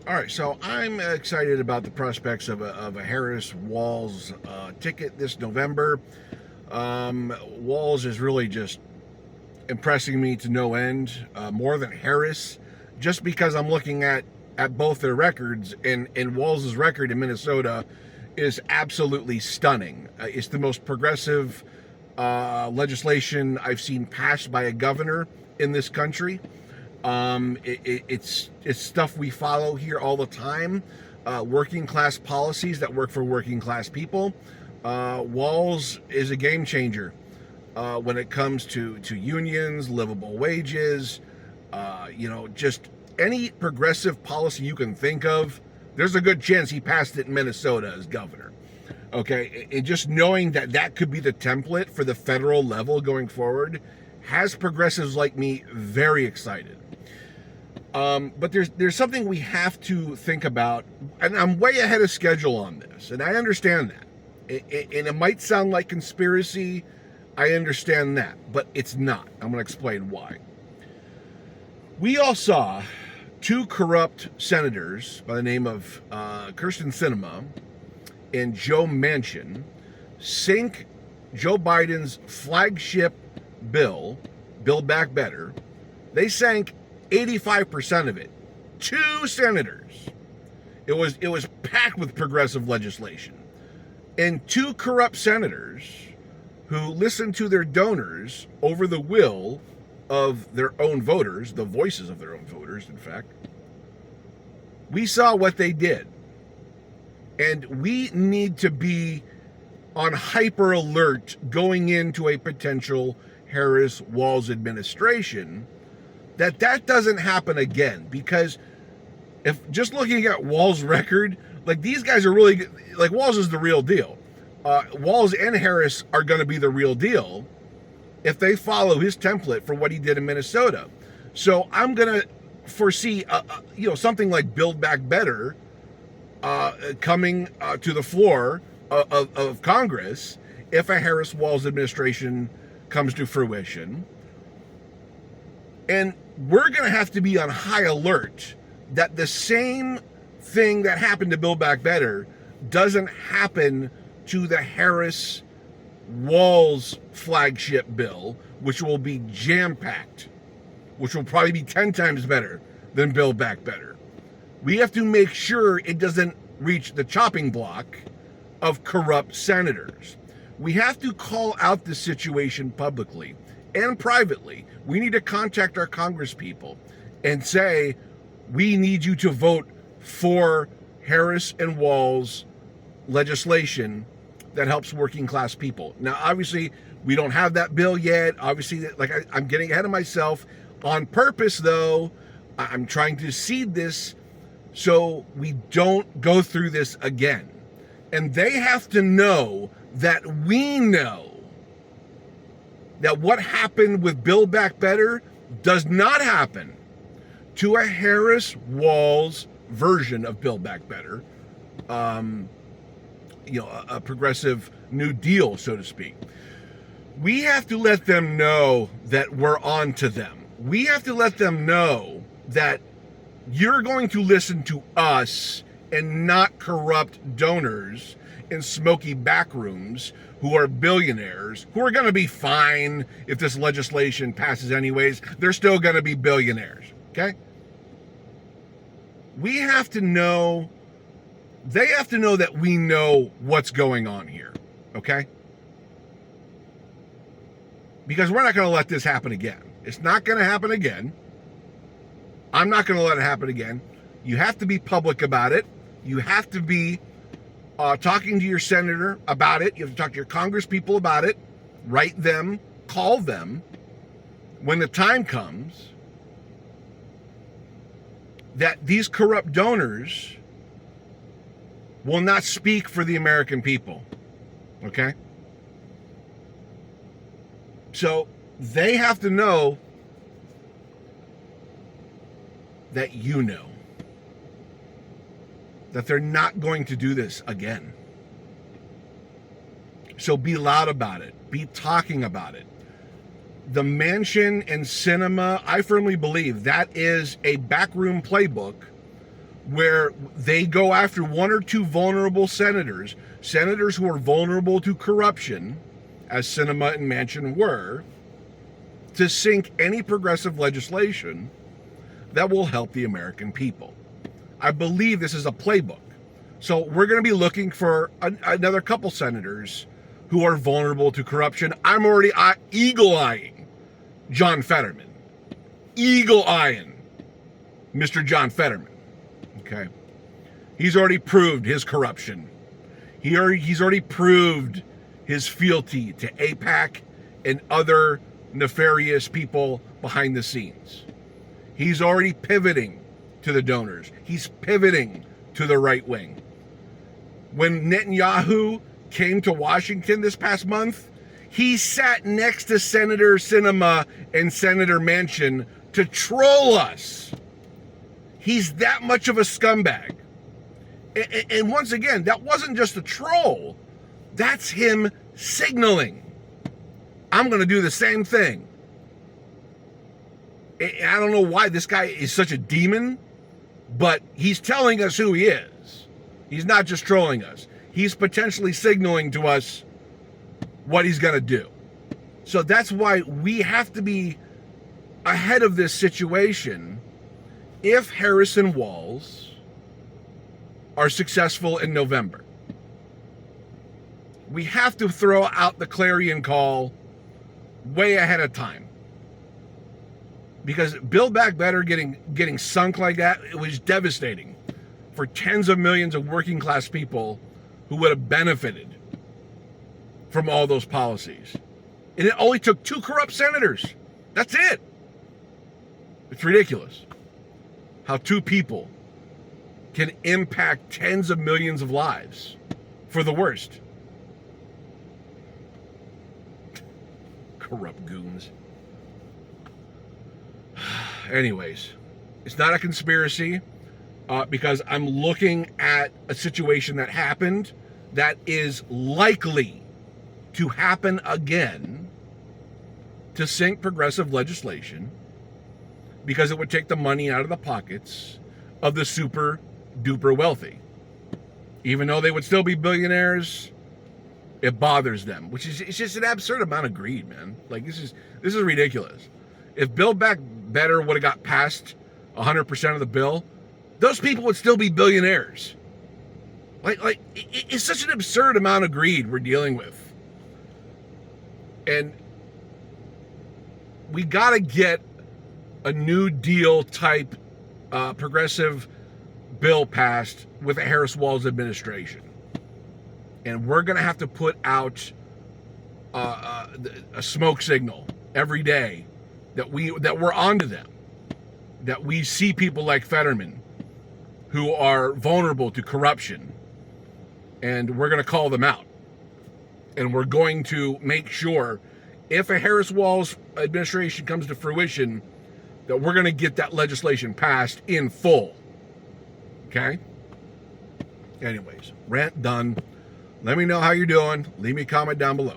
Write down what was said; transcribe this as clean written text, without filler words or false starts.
All right, so I'm excited about the prospects of a Harris Walz ticket this November. Walz is really just impressing me to no end, more than Harris, just because I'm looking at both their records, and Walz's record in Minnesota is absolutely stunning. It's the most progressive legislation I've seen passed by a governor in this country. It's stuff we follow here all the time. Working class policies that work for working class people. Walz is a game changer when it comes to unions, livable wages, just any progressive policy you can think of. There's a good chance he passed it in Minnesota as governor. Okay, and just knowing that could be the template for the federal level going forward has progressives like me very excited. But there's something we have to think about, and I'm way ahead of schedule on this, and I understand that. And it might sound like conspiracy. I understand that, but it's not. I'm going to explain why. We all saw two corrupt senators by the name of Kirsten Sinema and Joe Manchin sink Joe Biden's flagship bill, Build Back Better. They sank 85% of it. Two senators. It was packed with progressive legislation. And two corrupt senators who listened to their donors over the will of their own voters, the voices of their own voters, in fact. We saw what they did. And we need to be on hyper alert going into a potential Harris-Walz administration that doesn't happen again. Because if just looking at Walz's record, like these guys are really, like Walz is the real deal. Walz and Harris are going to be the real deal if they follow his template for what he did in Minnesota. So I'm going to foresee, something like Build Back Better coming to the floor of Congress if a Harris-Walz administration comes to fruition. And we're going to have to be on high alert that the same thing that happened to Build Back Better doesn't happen to the Harris-Walz flagship bill, which will be jam-packed, which will probably be 10 times better than Build Back Better. We have to make sure it doesn't reach the chopping block of corrupt senators. We have to call out the situation publicly and privately. We need to contact our congresspeople and say, we need you to vote for Harris and Walz legislation that helps working class people. Now, obviously, we don't have that bill yet. Obviously, I'm getting ahead of myself on purpose, though. I'm trying to seed this so we don't go through this again. And they have to know that we know that what happened with Build Back Better does not happen to a Harris-Walz version of Build Back Better, a progressive New Deal, so to speak. We have to let them know that we're on to them. We have to let them know that you're going to listen to us and not corrupt donors in smoky back rooms who are billionaires, who are going to be fine if this legislation passes anyways. They're still going to be billionaires, okay? We have to know, they have to know that we know what's going on here, okay? Because we're not going to let this happen again. It's not going to happen again. I'm not going to let it happen again. You have to be public about it. You have to be talking to your senator about it. You have to talk to your congresspeople about it. Write them, call them when the time comes that these corrupt donors will not speak for the American people. Okay? So they have to know that you know that they're not going to do this again. So be loud about it. Be talking about it. The Manchin and Sinema, I firmly believe that is a backroom playbook where they go after one or two vulnerable senators who are vulnerable to corruption, as Sinema and Manchin were, to sink any progressive legislation that will help the American people. I believe this is a playbook. So we're going to be looking for another couple senators who are vulnerable to corruption. I'm already eagle-eyeing John Fetterman. Eagle-eyeing Mr. John Fetterman. Okay? He's already proved his corruption. He's already proved his fealty to AIPAC and other nefarious people behind the scenes. He's already pivoting to the donors. He's pivoting to the right wing. When Netanyahu came to Washington this past month, he sat next to Senator Sinema and Senator Manchin to troll us. He's that much of a scumbag. And once again, that wasn't just a troll. That's him signaling, I'm going to do the same thing. I don't know why this guy is such a demon, but he's telling us who he is. He's not just trolling us. He's potentially signaling to us what he's going to do. So that's why we have to be ahead of this situation if Harris and Walz are successful in November. We have to throw out the clarion call way ahead of time. Because Build Back Better getting sunk like that, it was devastating for tens of millions of working class people who would have benefited from all those policies. And it only took 2 corrupt senators. That's it. It's ridiculous how 2 people can impact tens of millions of lives for the worst. Corrupt goons. Anyways, it's not a conspiracy because I'm looking at a situation that happened that is likely to happen again to sink progressive legislation because it would take the money out of the pockets of the super duper wealthy. Even though they would still be billionaires, it bothers them, which is, it's just an absurd amount of greed, man. Like this is ridiculous. If Build Back Better would have got past 100% of the bill, those people would still be billionaires. Like it's such an absurd amount of greed we're dealing with. And we got to get a New Deal type progressive bill passed with the Harris-Walz administration. And we're going to have to put out a smoke signal every day that we're onto them, that we see people like Fetterman who are vulnerable to corruption, and we're going to call them out. And we're going to make sure if a Harris-Walz administration comes to fruition, that we're going to get that legislation passed in full. Okay? Anyways, rant done. Let me know how you're doing. Leave me a comment down below.